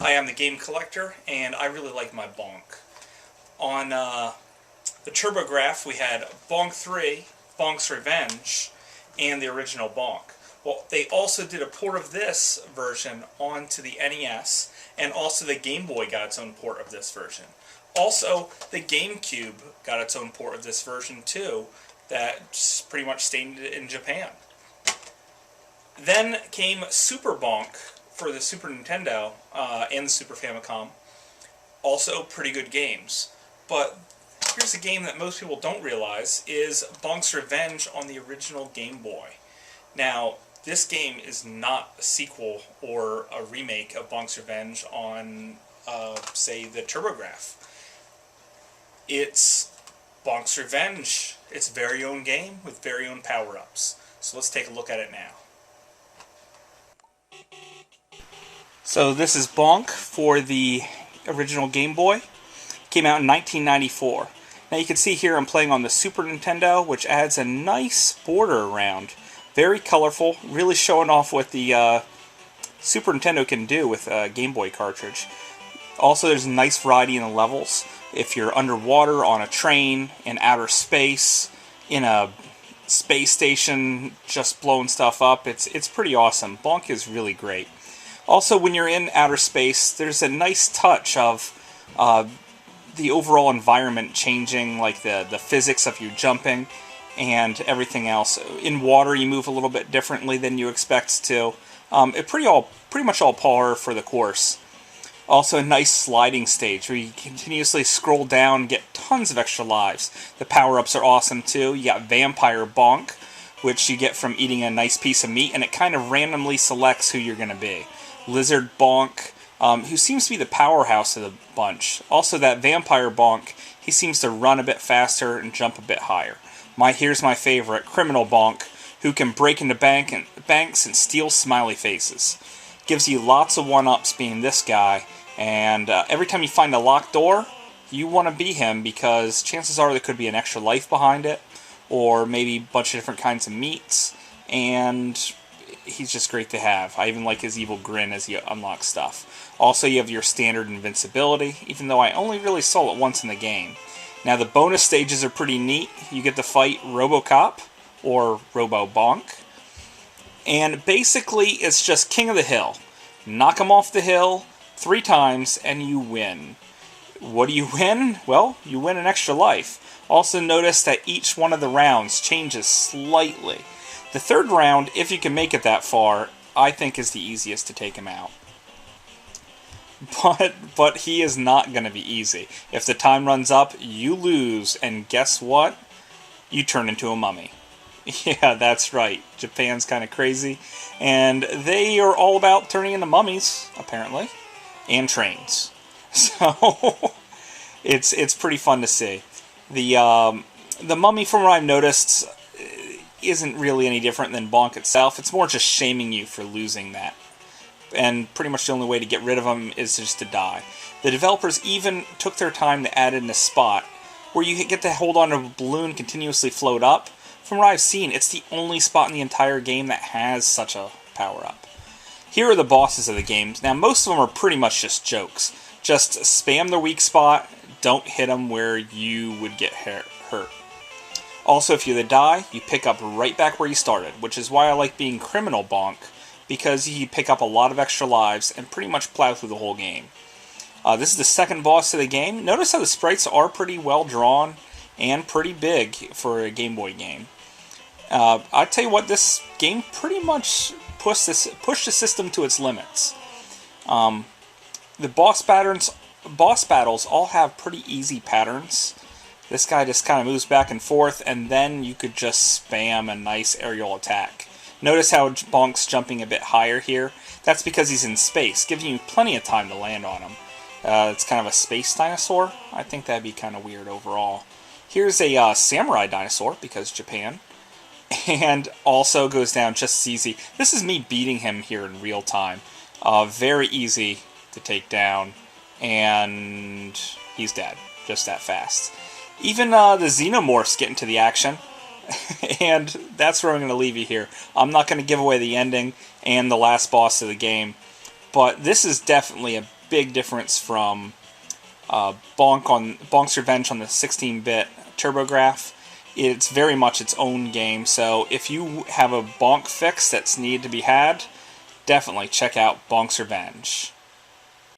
Hi, I'm the Game Collector, and I really like my Bonk. On the TurboGrafx, we had Bonk 3, Bonks Revenge, and the original Bonk. Well, they also did a port of this version onto the NES, and also the Game Boy got its own port of this version. Also, the GameCube got its own port of this version too, that pretty much stayed in Japan. Then came Super Bonk for the Super Nintendo and the Super Famicom. Also pretty good games. But here's a game that most people don't realize is Bonks Revenge on the original Game Boy. Now, this game is not a sequel or a remake of Bonks Revenge on, say, the TurboGrafx. It's Bonks Revenge, its very own game with very own power-ups. So let's take a look at it now. So this is Bonk for the original Game Boy. Came out in 1994. Now you can see here I'm playing on the Super Nintendo, which adds a nice border around. Very colorful, really showing off what the Super Nintendo can do with a Game Boy cartridge. Also, there's a nice variety in the levels. If you're underwater, on a train, in outer space, in a space station, just blowing stuff up, it's pretty awesome. Bonk is really great. Also, when you're in outer space, there's a nice touch of the overall environment changing, like the physics of you jumping and everything else. In water, you move a little bit differently than you expect to. Pretty much all par for the course. Also, a nice sliding stage where you continuously scroll down and get tons of extra lives. The power-ups are awesome too. You got Vampire Bonk, which you get from eating a nice piece of meat, and it kind of randomly selects who you're going to be. Lizard Bonk, who seems to be the powerhouse of the bunch. Also, that Vampire Bonk, he seems to run a bit faster and jump a bit higher. Here's my favorite, Criminal Bonk, who can break into banks and steal smiley faces. Gives you lots of one-ups being this guy, and every time you find a locked door, you want to be him because chances are there could be an extra life behind it, or maybe a bunch of different kinds of meats, and he's just great to have. I even like his evil grin as you unlock stuff. Also, you have your standard Invincibility, even though I only really saw it once in the game. Now, the bonus stages are pretty neat. You get to fight RoboCop, or Robo-Bonk, and basically it's just King of the Hill. Knock him off the hill 3 times, and you win. What do you win? Well, you win an extra life. Also notice that each one of the rounds changes slightly. The third round, if you can make it that far, I think is the easiest to take him out. But he is not going to be easy. If the time runs up, you lose, and guess what? You turn into a mummy. Yeah, that's right. Japan's kind of crazy, and they are all about turning into mummies, apparently, and trains. So it's pretty fun to see. The mummy, from what I've noticed, isn't really any different than Bonk itself. It's more just shaming you for losing that. And pretty much the only way to get rid of him is just to die. The developers even took their time to add in a spot where you get to hold on to a balloon and continuously float up. From what I've seen, it's the only spot in the entire game that has such a power-up. Here are the bosses of the game. Now, most of them are pretty much just jokes. Just spam the weak spot, don't hit them where you would get hurt. Also, if you die, you pick up right back where you started, which is why I like being Criminal Bonk, because you pick up a lot of extra lives and pretty much plow through the whole game. This is the second boss of the game. Notice how the sprites are pretty well drawn and pretty big for a Game Boy game. I tell you what, this game pretty much pushed the system to its limits. The boss battles all have pretty easy patterns. This guy just kind of moves back and forth, and then you could just spam a nice aerial attack. Notice how Bonk's jumping a bit higher here. That's because he's in space, giving you plenty of time to land on him. It's kind of a space dinosaur. I think that'd be kind of weird overall. Here's a samurai dinosaur, because Japan. And also goes down just as easy. This is me beating him here in real time. Very easy to take down. And he's dead. Just that fast. Even the Xenomorphs get into the action. And that's where I'm going to leave you here. I'm not going to give away the ending and the last boss of the game. But this is definitely a big difference from Bonks Revenge on the 16-bit TurboGrafx. It's very much its own game, so if you have a Bonk fix that's needed to be had, definitely check out Bonks Revenge.